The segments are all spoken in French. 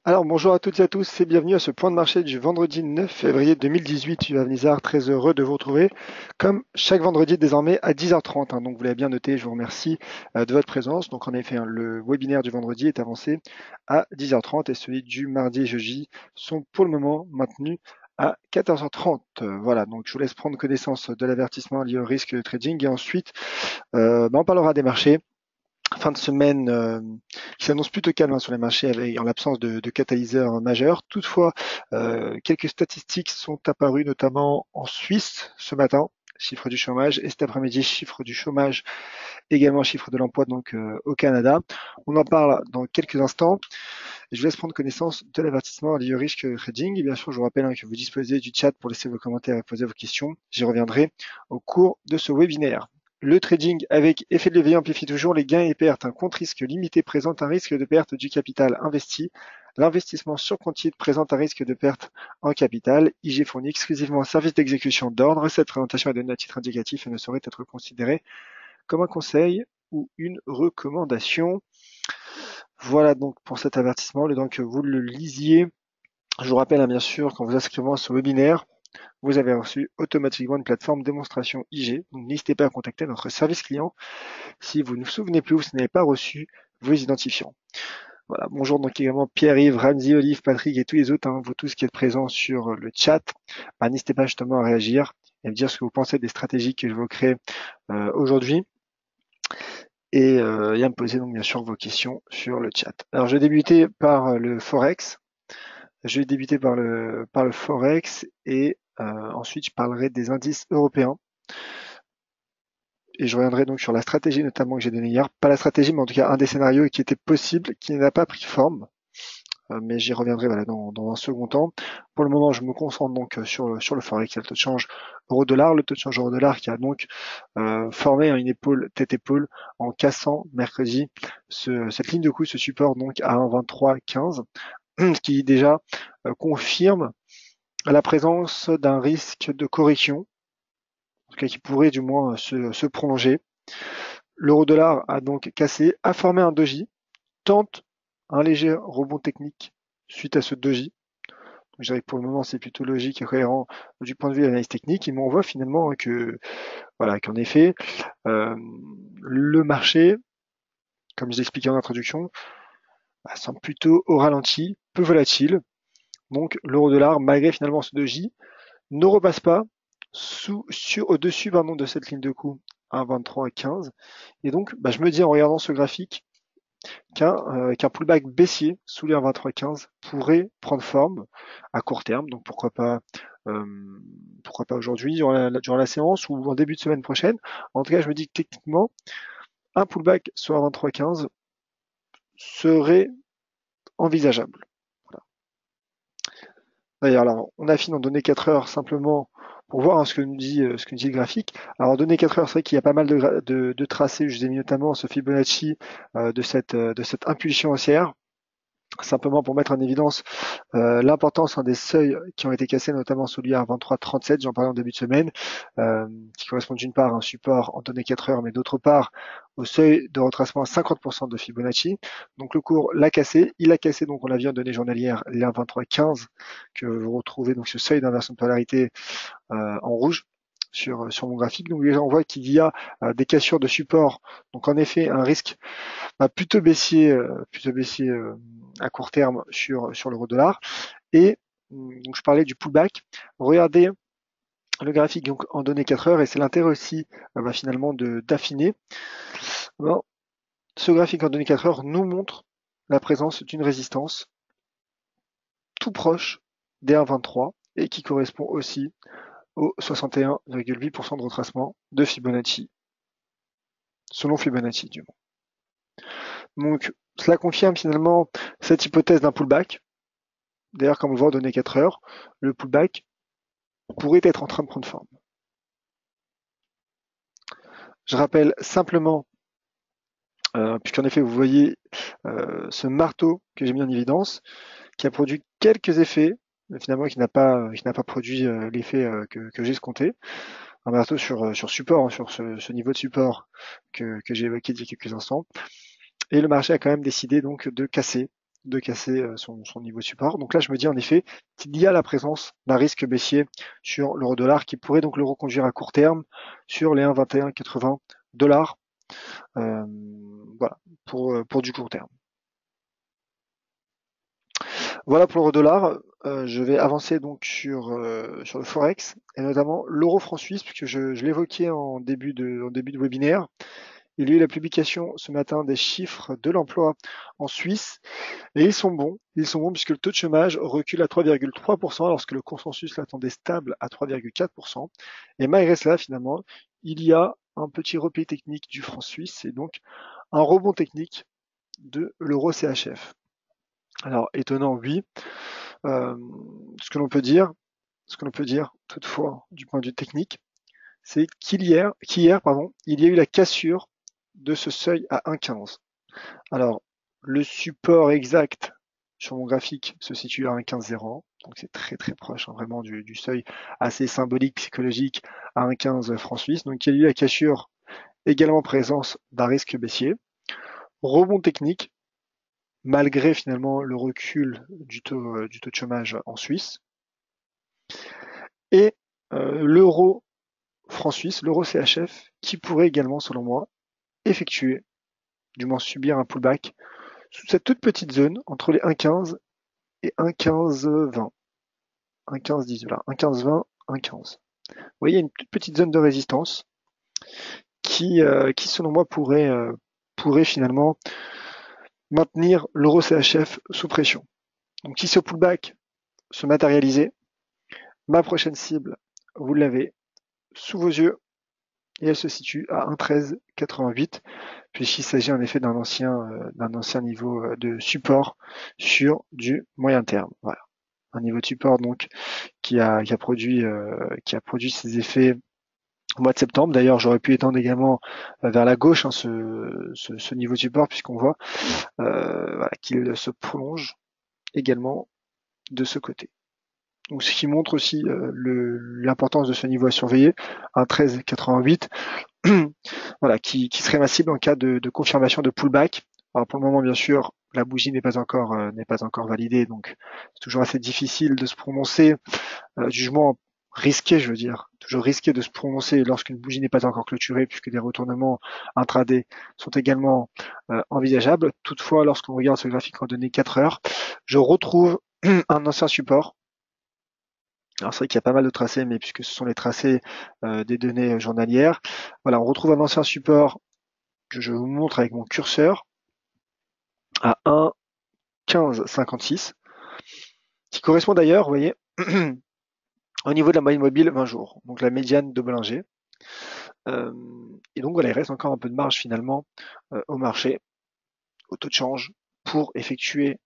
Alors bonjour à toutes et à tous et bienvenue à ce point de marché du vendredi 9 février 2018. Je suis Nizar, très heureux de vous retrouver comme chaque vendredi désormais à 10h30. Donc vous l'avez bien noté, je vous remercie de votre présence. Donc en effet, le webinaire du vendredi est avancé à 10h30 et celui du mardi et jeudi sont pour le moment maintenus à 14h30. Voilà, donc je vous laisse prendre connaissance de l'avertissement lié au risque de trading et ensuite on parlera des marchés. Fin de semaine qui s'annonce plutôt calme sur les marchés en l'absence de catalyseurs majeurs. Toutefois, quelques statistiques sont apparues notamment en Suisse ce matin, chiffre du chômage, et cet après-midi, chiffre du chômage, également chiffre de l'emploi donc au Canada. On en parle dans quelques instants. Je vous laisse prendre connaissance de l'avertissement lié au risque trading. Et bien sûr, je vous rappelle que vous disposez du chat pour laisser vos commentaires et poser vos questions. J'y reviendrai au cours de ce webinaire. Le trading avec effet de levier amplifie toujours les gains et pertes. Un compte risque limité présente un risque de perte du capital investi. L'investissement sur compte titre présente un risque de perte en capital. IG fournit exclusivement un service d'exécution d'ordre. Cette présentation est donnée à titre indicatif et ne saurait être considérée comme un conseil ou une recommandation. Voilà donc pour cet avertissement, le temps que vous le lisiez. Je vous rappelle bien sûr qu'en vous inscrivant à ce webinaire, vous avez reçu automatiquement une plateforme démonstration IG. Donc n'hésitez pas à contacter notre service client si vous ne vous souvenez plus ou si vous n'avez pas reçu vos identifiants. Voilà, bonjour donc également Pierre-Yves, Ramzi, Olive, Patrick et tous les autres, vous tous qui êtes présents sur le chat. N'hésitez pas justement à réagir et à me dire ce que vous pensez des stratégies que je vais créer aujourd'hui. Et à me poser donc bien sûr vos questions sur le chat. Alors je vais débuter par le Forex. Je vais débuter par le Forex et ensuite je parlerai des indices européens. Et je reviendrai donc sur la stratégie notamment que j'ai donnée hier. Pas la stratégie, mais en tout cas un des scénarios qui était possible, qui n'a pas pris forme. Mais j'y reviendrai dans un second temps. Pour le moment, je me concentre donc sur le Forex, le taux de change euro-dollar. Le taux de change euro-dollar qui a donc formé une épaule, tête-épaule, en cassant mercredi cette ligne de coup, ce support donc à 1,2315, ce qui déjà confirme la présence d'un risque de correction, en tout cas qui pourrait du moins se prolonger. L'euro-dollar a donc cassé, a formé un doji, tente un léger rebond technique suite à ce doji. Je dirais que pour le moment, c'est plutôt logique et cohérent du point de vue de l'analyse technique. Mais on voit finalement qu'en effet, le marché, comme je l'expliquais en introduction, semble plutôt au ralenti, peu volatile. Donc l'euro-dollar, malgré finalement ce doji, ne repasse pas au-dessus de cette ligne de coup à 23,15. Et donc, je me dis en regardant ce graphique qu'un pullback baissier sous les 1,2315 pourrait prendre forme à court terme. Donc euh, pourquoi pas aujourd'hui durant la séance ou en début de semaine prochaine. En tout cas, je me dis que techniquement, un pullback sur 1,2315 serait envisageable. Voilà. D'ailleurs, alors, on affine en données 4 heures simplement pour voir ce que nous dit le graphique. Alors, en données 4 heures, c'est vrai qu'il y a pas mal de tracés. Je vous ai mis notamment ce Fibonacci de cette impulsion haussière. Simplement pour mettre en évidence l'importance des seuils qui ont été cassés, notamment celui à 23,37, j'en parlais en début de semaine, qui correspond d'une part à un support en données 4 heures, mais d'autre part au seuil de retracement à 50% de Fibonacci. Donc le cours l'a cassé, il a cassé, donc on l'a vu en données journalières, les 1,2315, que vous retrouvez donc ce seuil d'inversion de polarité en rouge sur mon graphique. Donc déjà on voit qu'il y a des cassures de support, donc en effet un risque plutôt baissier, à court terme sur l'euro-dollar. Et donc je parlais du pullback. Regardez le graphique donc, en données 4 heures et c'est l'intérêt aussi finalement d'affiner. Bon, ce graphique en données 4 heures nous montre la présence d'une résistance tout proche des 1,23 et qui correspond aussi au 61,8% de retracement de Fibonacci, selon Fibonacci du moins. Donc cela confirme finalement cette hypothèse d'un pullback. D'ailleurs, comme on le voit en données 4 heures, le pullback pourrait être en train de prendre forme. Je rappelle simplement, puisqu'en effet vous voyez ce marteau que j'ai mis en évidence, qui a produit quelques effets, mais finalement qui n'a pas produit l'effet que j'ai escompté. Un marteau sur support, sur ce niveau de support que j'ai évoqué il y a quelques instants. Et le marché a quand même décidé donc de casser de casser son niveau de support. Donc là, je me dis en effet qu'il y a la présence d'un risque baissier sur l'euro-dollar qui pourrait donc le reconduire à court terme sur les 1,2180 dollars. Voilà, pour du court terme. Voilà pour l'euro-dollar. Je vais avancer donc sur le Forex et notamment l'euro-franc suisse, puisque je l'évoquais en début de webinaire. Il y a eu la publication ce matin des chiffres de l'emploi en Suisse et ils sont bons. Ils sont bons puisque le taux de chômage recule à 3,3% lorsque le consensus l'attendait stable à 3,4%. Et malgré cela, finalement, il y a un petit repli technique du franc suisse et donc un rebond technique de l'euro CHF. Alors, étonnant, oui. Ce que l'on peut dire toutefois du point de vue technique, c'est qu'hier, il y a eu la cassure de ce seuil à 1,15. Alors, le support exact sur mon graphique se situe à 1,15,01, donc c'est très très proche vraiment du seuil assez symbolique, psychologique à 1,15 francs suisses. Donc il y a eu la cassure, également présence d'un risque baissier, rebond technique, malgré finalement le recul du taux de chômage en Suisse, et l'euro franc suisse, l'euro CHF, qui pourrait également, selon moi, effectuer, du moins subir un pullback sous cette toute petite zone entre les 1,15 et 1,15,20. 1,15,10, voilà, 1,15,20, 1,15. Vous voyez, une toute petite zone de résistance qui selon moi, pourrait finalement maintenir l'euro CHF sous pression. Donc si ce pullback se matérialisait, ma prochaine cible, vous l'avez sous vos yeux, et elle se situe à 1,1388, puisqu'il s'agit en effet d'un ancien niveau de support sur du moyen terme. Voilà, un niveau de support donc qui a produit ses effets au mois de septembre. D'ailleurs, j'aurais pu étendre également vers la gauche ce niveau de support, puisqu'on voit voilà, qu'il se prolonge également de ce côté. Donc, ce qui montre aussi l'importance de ce niveau à surveiller, un 13,88, voilà, qui serait ma cible en cas de confirmation de pullback. Alors pour le moment, bien sûr, la bougie n'est pas encore validée, donc c'est toujours assez difficile de se prononcer. Jugement risqué, je veux dire, toujours risqué de se prononcer lorsqu'une bougie n'est pas encore clôturée, puisque des retournements intraday sont également envisageables. Toutefois, lorsqu'on regarde ce graphique en données 4 heures, je retrouve un ancien support. Alors c'est vrai qu'il y a pas mal de tracés, mais puisque ce sont les tracés des données journalières, voilà, on retrouve un ancien support que je vous montre avec mon curseur à 1,1556, qui correspond d'ailleurs, vous voyez, au niveau de la moyenne mobile 20 jours, donc la médiane de Bollinger. Et donc voilà, il reste encore un peu de marge finalement au marché, au taux de change, pour effectuer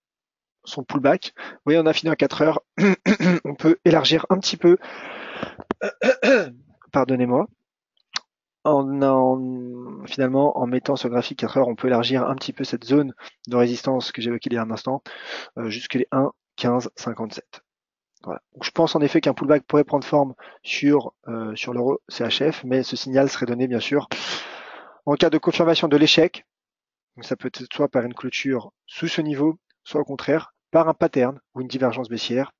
son pullback. Vous voyez, on a fini en 4 heures. On peut élargir un petit peu, pardonnez-moi, finalement, en mettant ce graphique 4 heures, on peut élargir un petit peu cette zone de résistance que j'évoquais il y a un instant, jusqu'à les 1,1557. Voilà. Donc, je pense en effet qu'un pullback pourrait prendre forme sur l'euro CHF, mais ce signal serait donné bien sûr en cas de confirmation de l'échec. Donc ça peut être soit par une clôture sous ce niveau, soit au contraire par un pattern ou une divergence baissière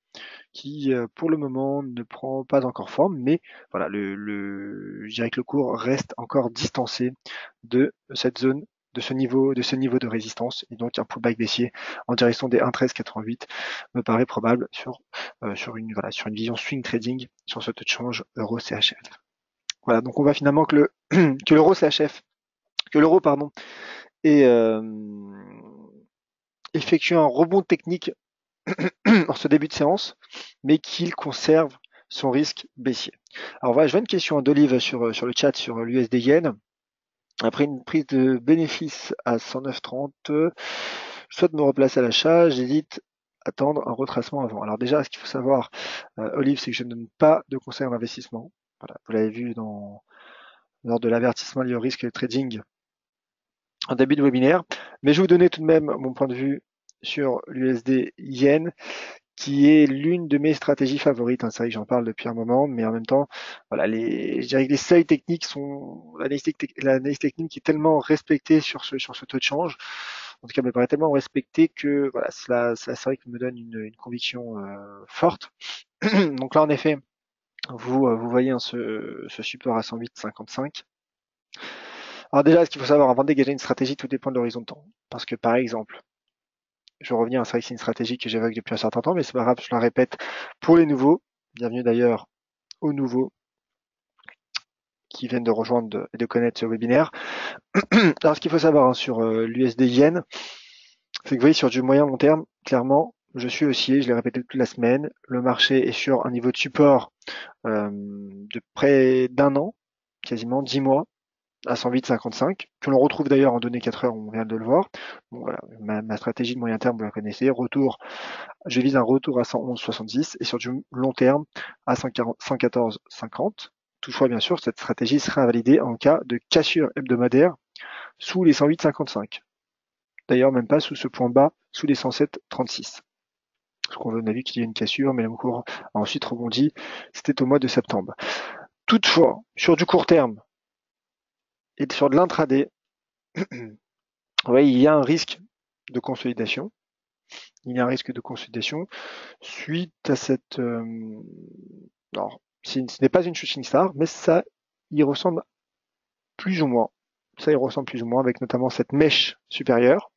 qui pour le moment ne prend pas encore forme, mais voilà, je dirais que le cours reste encore distancé de cette zone, de ce niveau de résistance, et donc un pullback baissier en direction des 1,1388 me paraît probable sur une vision swing trading sur ce taux de change euro CHF. Voilà, donc on voit finalement que l'euro CHF, que l'euro pardon, est effectue un rebond technique en ce début de séance, mais qu'il conserve son risque baissier. Alors voilà, je vois une question d'Olive sur le chat sur l'USD Yen. Après une prise de bénéfice à 109,30, je souhaite me replacer à l'achat, j'hésite à attendre un retracement avant. Alors déjà, ce qu'il faut savoir, Olive, c'est que je ne donne pas de conseils en investissement. Voilà, vous l'avez vu lors de l'avertissement lié au risque trading en début de webinaire. Mais je vais vous donner tout de même mon point de vue sur l'USD Yen, qui est l'une de mes stratégies favorites. C'est vrai que j'en parle depuis un moment, mais en même temps, voilà, je dirais que les seuils techniques l'analyse technique est tellement respectée sur ce taux de change. En tout cas, me paraît tellement respecté que voilà, c'est vrai qu'il me donne une conviction forte. Donc là, en effet, vous voyez hein, ce support à 108,55. Alors déjà, ce qu'il faut savoir, avant de dégager une stratégie, tout dépend de l'horizon de temps. Parce que par exemple, je vais revenir, c'est vrai que c'est une stratégie que j'évoque depuis un certain temps, mais c'est pas grave, je la répète pour les nouveaux. Bienvenue d'ailleurs aux nouveaux qui viennent de rejoindre et de connaître ce webinaire. Alors ce qu'il faut savoir hein, sur l'USD Yen, c'est que vous voyez sur du moyen long terme, clairement, je suis haussier, je l'ai répété toute la semaine, le marché est sur un niveau de support de près d'un an, quasiment 10 mois, à 108,55, que l'on retrouve d'ailleurs en données 4 heures, on vient de le voir. Bon, voilà, ma stratégie de moyen terme, vous la connaissez, retour, je vise un retour à 111,70 et sur du long terme à 114,50. Toutefois, bien sûr, cette stratégie sera validée en cas de cassure hebdomadaire sous les 108,55. D'ailleurs, même pas sous ce point bas, sous les 107,36. Parce qu'on a vu qu'il y a une cassure, mais le cours a ensuite rebondi. C'était au mois de septembre. Toutefois, sur du court terme et sur de l'intraday, ouais, il y a un risque de consolidation. Il y a un risque de consolidation suite à cette. Alors, ce n'est pas une shooting star, mais ça y ressemble plus ou moins. Ça y ressemble plus ou moins avec notamment cette mèche supérieure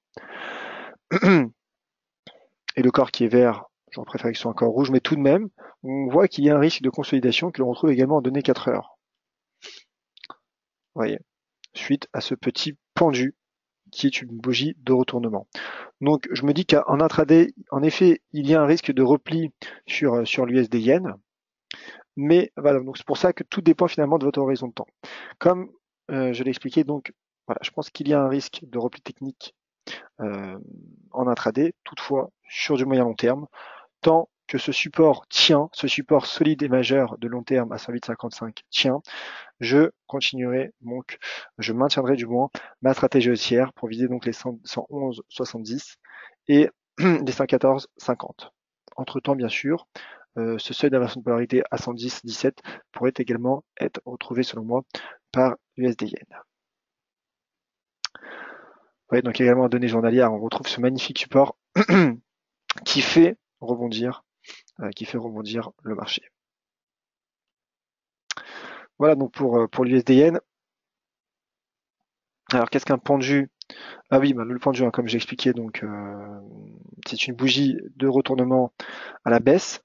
et le corps qui est vert. J'aurais préféré qu'il soit encore rouge, mais tout de même, on voit qu'il y a un risque de consolidation que l'on retrouve également en données 4 heures. Vous voyez, suite à ce petit pendu qui est une bougie de retournement. Donc je me dis qu'en intraday, en effet, il y a un risque de repli sur l'USD Yen, mais voilà, donc c'est pour ça que tout dépend finalement de votre horizon de temps. Comme je l'ai expliqué, donc voilà, je pense qu'il y a un risque de repli technique en intraday, toutefois sur du moyen long terme, tant que ce support tient, ce support solide et majeur de long terme à 108,55 tient, je continuerai donc, je maintiendrai du moins ma stratégie haussière pour viser donc les 111,70 et les 114,50. Entre-temps, bien sûr, ce seuil d'inversion de polarité à 110,17 pourrait également être retrouvé selon moi par l'USD Yen. Ouais, donc également en données journalières, on retrouve ce magnifique support qui fait rebondir le marché. Voilà donc pour l'USD Yen. Alors qu'est-ce qu'un pendu? Ah oui, bah, le pendu, hein, comme j'ai expliqué, donc c'est une bougie de retournement à la baisse.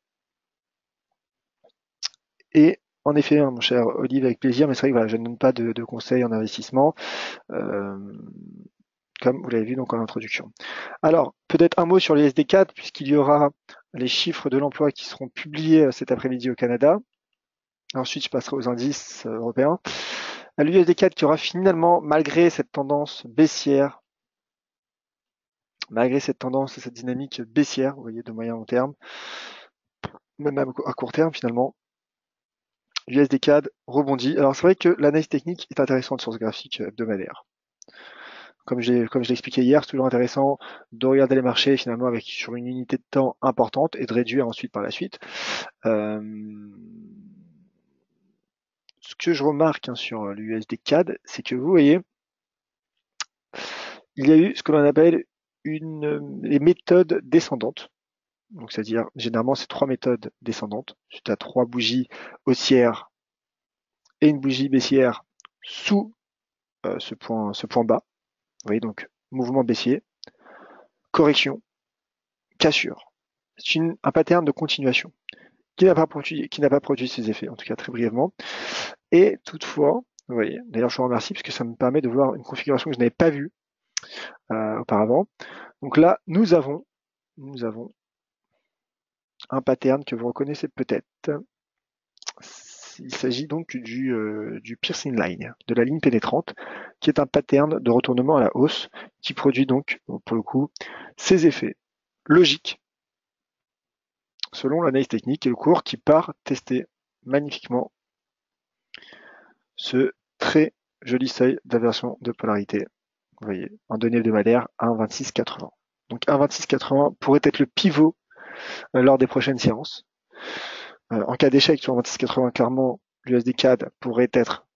Et en effet, hein, mon cher Olive, avec plaisir, mais c'est vrai que voilà, je ne donne pas de conseils en investissement, comme vous l'avez vu donc en introduction. Alors, peut-être un mot sur les SD4, puisqu'il y aura les chiffres de l'emploi qui seront publiés cet après-midi au Canada. Ensuite, je passerai aux indices européens. L'USD4 qui aura finalement, malgré cette tendance baissière, malgré cette tendance et cette dynamique baissière, vous voyez, de moyen long terme, même à court terme finalement, l'USD CAD rebondit. Alors c'est vrai que l'analyse technique est intéressante sur ce graphique hebdomadaire. Comme je l'ai expliqué hier, c'est toujours intéressant de regarder les marchés finalement avec sur une unité de temps importante et de réduire ensuite par la suite. Ce que je remarque hein, sur l'USD CAD, c'est que vous voyez, il y a eu ce que l'on appelle les méthodes descendantes. Donc c'est-à-dire généralement c'est 3 méthodes descendantes. Tu as 3 bougies haussières et une bougie baissière sous ce point bas. Vous voyez donc mouvement baissier, correction, cassure. C'est un pattern de continuation qui n'a pas produit ses effets, en tout cas très brièvement. Et toutefois, vous voyez, d'ailleurs je vous remercie parce que ça me permet de voir une configuration que je n'avais pas vue auparavant. Donc là, nous avons un pattern que vous reconnaissez peut-être. Il s'agit donc du piercing line, de la ligne pénétrante, qui est un pattern de retournement à la hausse qui produit donc, pour le coup, ses effets logiques selon l'analyse technique et le cours qui part tester magnifiquement ce très joli seuil d'inversion de polarité. Vous voyez, en données hebdomadaires, 1,2680. Donc 1,2680 pourrait être le pivot lors des prochaines séances. En cas d'échec sur 1,2680, clairement, l'USD CAD pourrait être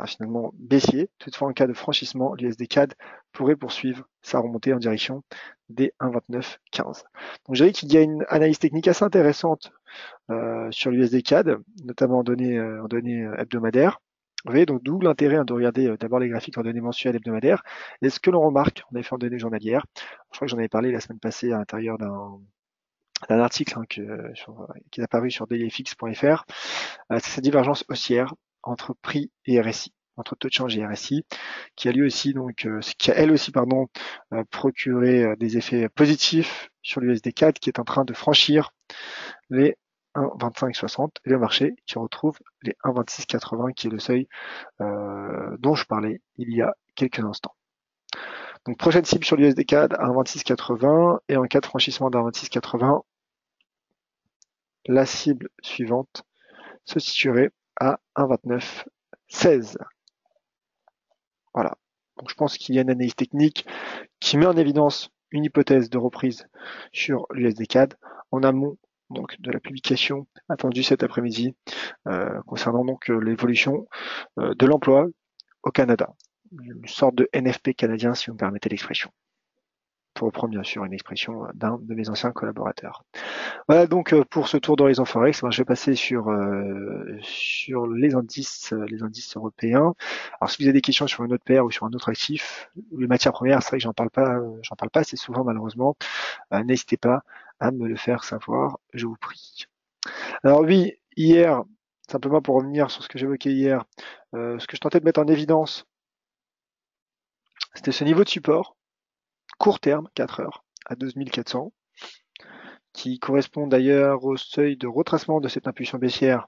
finalement baissier. Toutefois, en cas de franchissement, l'USD CAD pourrait poursuivre sa remontée en direction des 1,2915. Donc je dirais qu'il y a une analyse technique assez intéressante sur l'USD CAD, notamment en données hebdomadaires. Vous voyez, donc d'où l'intérêt de regarder d'abord les graphiques en données mensuelles hebdomadaires. Et ce que l'on remarque, en effet en données journalières, je crois que j'en avais parlé la semaine passée à l'intérieur d'un article qui est apparu sur dailyfx.fr, c'est cette divergence haussière entre prix et RSI, entre taux de change et RSI, qui a lieu aussi qui a elle aussi procuré des effets positifs sur l'USD4 qui est en train de franchir les 1,2560 et le marché qui retrouve les 1,2680 qui est le seuil dont je parlais il y a quelques instants. Donc prochaine cible sur l'USD4 à 1,2680 et en cas de franchissement d'1,2680, la cible suivante se situerait à 1,2916. Voilà. Donc je pense qu'il y a une analyse technique qui met en évidence une hypothèse de reprise sur l'USD-CAD en amont donc de la publication attendue cet après-midi concernant donc l'évolution de l'emploi au Canada. Une sorte de NFP canadien si vous me permettez l'expression. Pour reprendre bien sûr une expression d'un de mes anciens collaborateurs. Voilà donc pour ce tour d'horizon Forex, je vais passer sur les indices européens. Alors si vous avez des questions sur une autre paire ou sur un autre actif, les matières premières, c'est vrai que j'en parle pas assez souvent malheureusement. N'hésitez pas à me le faire savoir, je vous prie. Alors oui, hier, simplement pour revenir sur ce que j'évoquais hier, ce que je tentais de mettre en évidence, c'était ce niveau de support, court terme, 4 heures, à 12 400, qui correspond d'ailleurs au seuil de retracement de cette impulsion baissière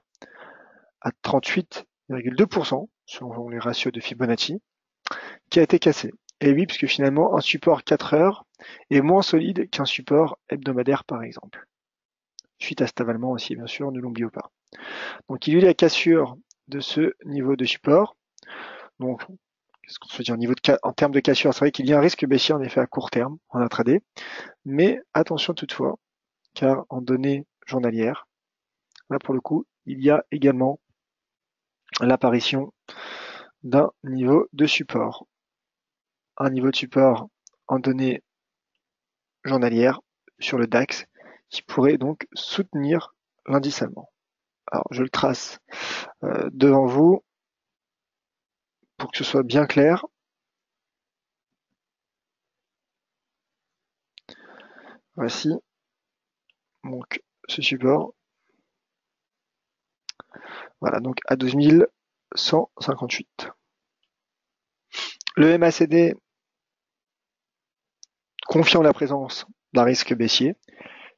à 38,2% selon les ratios de Fibonacci, qui a été cassé. Et oui, puisque finalement, un support 4 heures est moins solide qu'un support hebdomadaire, par exemple. Suite à cet avalement aussi, bien sûr, ne l'oublions pas. Donc, il y a eu la cassure de ce niveau de support. Donc, qu'est-ce qu'on se dit en termes de cassure? C'est vrai qu'il y a un risque baissier, en effet, à court terme, en intraday. Mais attention toutefois, car en données journalières, là, pour le coup, il y a également l'apparition d'un niveau de support. Un niveau de support en données journalières sur le DAX qui pourrait donc soutenir l'indice allemand. Alors je le trace devant vous pour que ce soit bien clair. Voici donc ce support. Voilà, donc à 12 158. Le MACD confirme la présence d'un risque baissier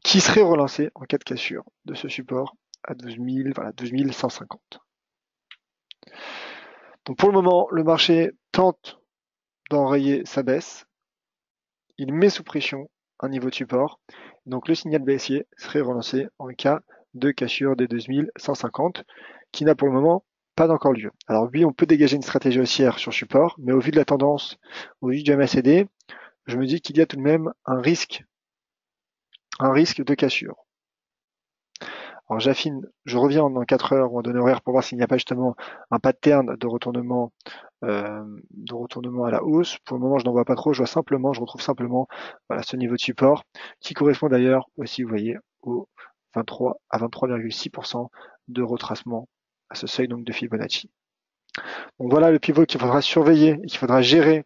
qui serait relancé en cas de cassure de ce support à 12 150. Donc pour le moment, le marché tente d'enrayer sa baisse. Il met sous pression un niveau de support. Donc le signal baissier serait relancé en cas de cassure des 2150 qui n'a pour le moment pas encore lieu. Alors oui, on peut dégager une stratégie haussière sur support, mais au vu de la tendance, au vu du MACD, je me dis qu'il y a tout de même un risque de cassure. Alors j'affine, je reviens en 4 heures ou en données horaires pour voir s'il n'y a pas justement un pattern de retournement à la hausse. Pour le moment, je n'en vois pas trop, je retrouve simplement voilà, ce niveau de support qui correspond d'ailleurs aussi, vous voyez, au 23 à 23,6% de retracement à ce seuil donc de Fibonacci. Donc voilà le pivot qu'il faudra surveiller et qu'il faudra gérer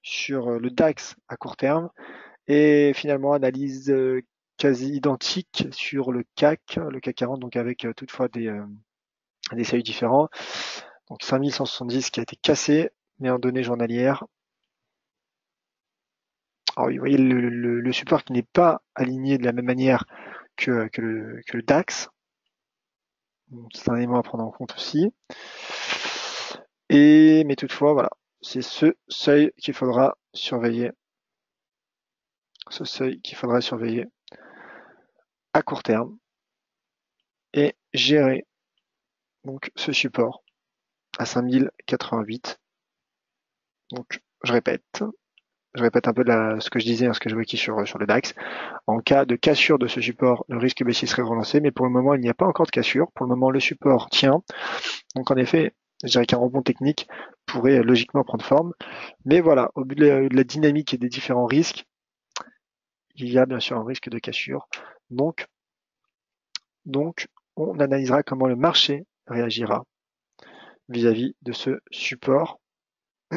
sur le DAX à court terme. Et finalement, analyse quasi identique sur le CAC 40, donc avec toutefois des seuils différents. Donc 5170 qui a été cassé, mais en données journalières. Alors vous voyez le support qui n'est pas aligné de la même manière que le DAX. C'est un élément à prendre en compte aussi. Mais toutefois, voilà, c'est ce seuil qu'il faudra surveiller. Ce seuil qu'il faudra surveiller à court terme et gérer donc ce support à 5088. Donc je répète un peu ce que je disais, ce que j'évoquais sur le DAX. En cas de cassure de ce support, le risque baissier serait relancé, mais pour le moment, il n'y a pas encore de cassure. Pour le moment, le support tient. Donc en effet, je dirais qu'un rebond technique pourrait logiquement prendre forme. Mais voilà, au vu de la dynamique et des différents risques, il y a bien sûr un risque de cassure. Donc, on analysera comment le marché réagira vis-à-vis de ce support.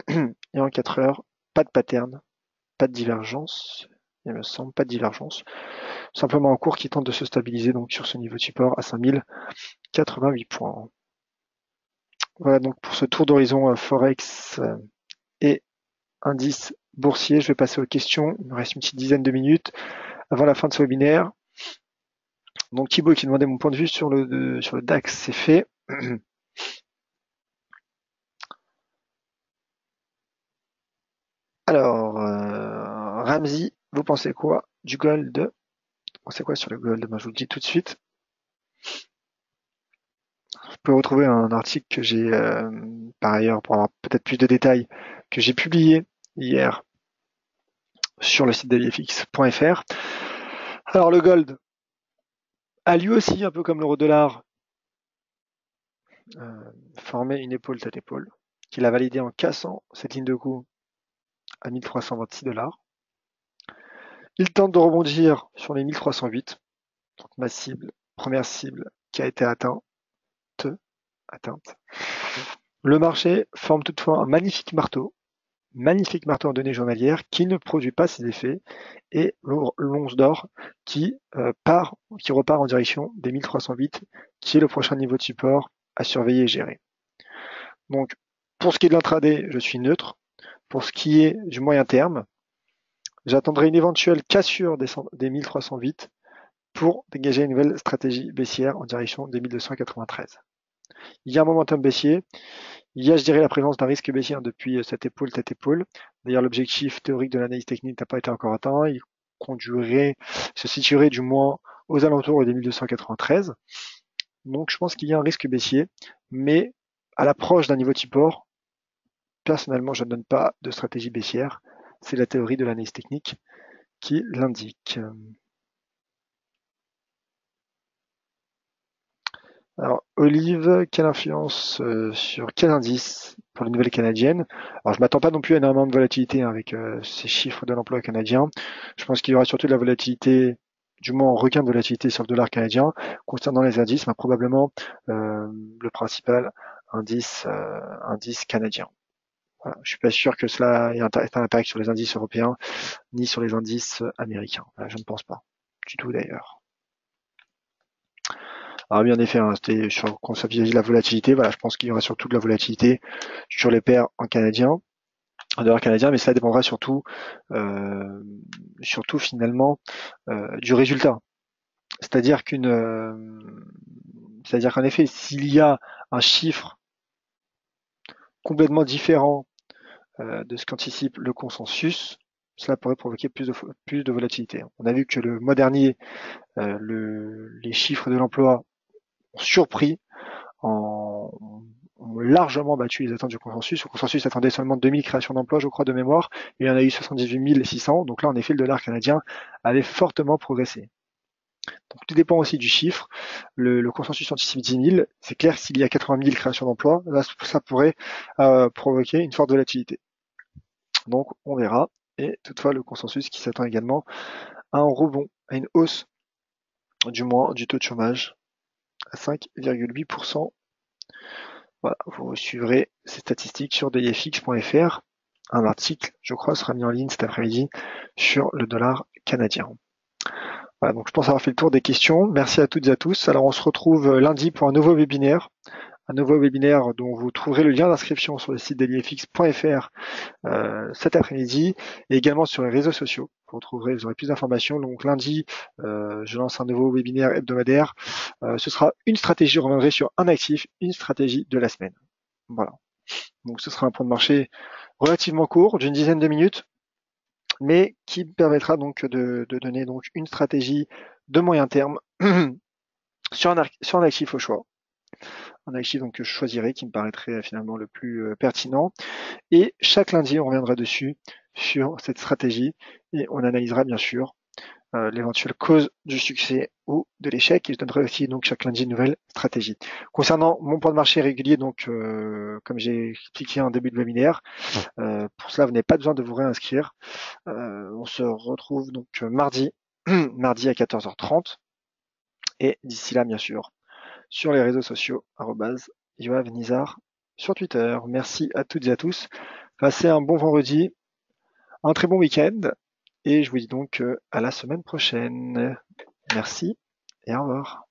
Et en 4 heures, pas de pattern, pas de divergence, il me semble, pas de divergence. Simplement un cours qui tente de se stabiliser donc sur ce niveau de support à 5088 points. Voilà donc pour ce tour d'horizon Forex et indice boursier. Je vais passer aux questions. Il me reste une petite dizaine de minutes avant la fin de ce webinaire. Donc Thibaut qui demandait mon point de vue sur le DAX, c'est fait. Alors, Ramsey, vous pensez quoi du gold? Vous pensez quoi sur le gold? Ben, je vous le dis tout de suite. Vous pouvez retrouver un article que j'ai, par ailleurs, pour avoir peut-être plus de détails, que j'ai publié hier sur le site d'AliFX.fr. Alors, le gold a lui aussi, un peu comme l'euro-dollar, formé une épaule tête épaule, qu'il a validé en cassant cette ligne de coup à 1326 $. Il tente de rebondir sur les 1308, donc ma cible, première cible qui a été atteinte. Le marché forme toutefois un magnifique marteau en données journalières qui ne produit pas ses effets, et l'once d'or qui repart en direction des 1308, qui est le prochain niveau de support à surveiller et gérer. Donc, pour ce qui est de l'intraday, je suis neutre. Pour ce qui est du moyen terme, j'attendrai une éventuelle cassure des 1308 pour dégager une nouvelle stratégie baissière en direction des 1293. Il y a un momentum baissier. Il y a, je dirais, la présence d'un risque baissier depuis cette épaule, tête épaule. D'ailleurs, l'objectif théorique de l'analyse technique n'a pas été encore atteint. Il se situerait du moins aux alentours des 1293. Donc, je pense qu'il y a un risque baissier, mais à l'approche d'un niveau de support, personnellement, je ne donne pas de stratégie baissière. C'est la théorie de l'analyse technique qui l'indique. Alors, Olive, quelle influence sur quel indice pour les nouvelles canadiennes? Alors, je m'attends pas non plus à énormément de volatilité avec ces chiffres de l'emploi canadien. Je pense qu'il y aura surtout de la volatilité, du moins un regain de volatilité sur le dollar canadien. Concernant les indices, probablement le principal indice canadien. Voilà. Je suis pas sûr que cela ait un impact sur les indices européens ni sur les indices américains. Voilà, je ne pense pas du tout d'ailleurs. Alors oui, en effet, c'était quand ça vis-à-vis de la volatilité, voilà, je pense qu'il y aura surtout de la volatilité sur les paires en dollar canadien, mais ça dépendra surtout finalement du résultat. C'est-à-dire qu'en effet, s'il y a un chiffre complètement différent de ce qu'anticipe le consensus, cela pourrait provoquer plus de volatilité. On a vu que le mois dernier, les chiffres de l'emploi ont surpris, ont largement battu les attentes du consensus. Le consensus attendait seulement 2000 créations d'emplois, je crois, de mémoire. Il y en a eu 78 600. Donc là, en effet, le dollar canadien avait fortement progressé. Donc tout dépend aussi du chiffre. Le consensus anticipe 10 000. C'est clair que s'il y a 80 000 créations d'emplois, là, ça pourrait provoquer une forte volatilité. Donc on verra. Et toutefois, le consensus qui s'attend également à un rebond, à une hausse du moins du taux de chômage à 5,8%. Voilà, vous suivrez ces statistiques sur dayfx.fr. Un article, je crois, sera mis en ligne cet après-midi sur le dollar canadien. Voilà, donc je pense avoir fait le tour des questions. Merci à toutes et à tous. Alors on se retrouve lundi pour un nouveau webinaire dont vous trouverez le lien d'inscription sur le site dailyfx.fr cet après-midi, et également sur les réseaux sociaux. Vous aurez plus d'informations. Donc lundi, je lance un nouveau webinaire hebdomadaire. Ce sera une stratégie, je reviendrai sur un actif, une stratégie de la semaine. Voilà. Donc ce sera un point de marché relativement court, d'une dizaine de minutes, mais qui permettra donc de donner donc une stratégie de moyen terme sur un actif au choix. Un actif donc que je choisirai, qui me paraîtrait finalement le plus pertinent. Et chaque lundi, on reviendra dessus sur cette stratégie et on analysera bien sûr l'éventuelle cause du succès ou de l'échec. Et je donnerai aussi donc chaque lundi une nouvelle stratégie. Concernant mon point de marché régulier, donc comme j'ai expliqué en début de webinaire, pour cela vous n'avez pas besoin de vous réinscrire. On se retrouve donc mardi, mardi à 14h30. Et d'ici là, bien sûr, sur les réseaux sociaux, @yoavnizar sur Twitter. Merci à toutes et à tous. Passez un bon vendredi, un très bon week-end. Et je vous dis donc à la semaine prochaine. Merci et au revoir.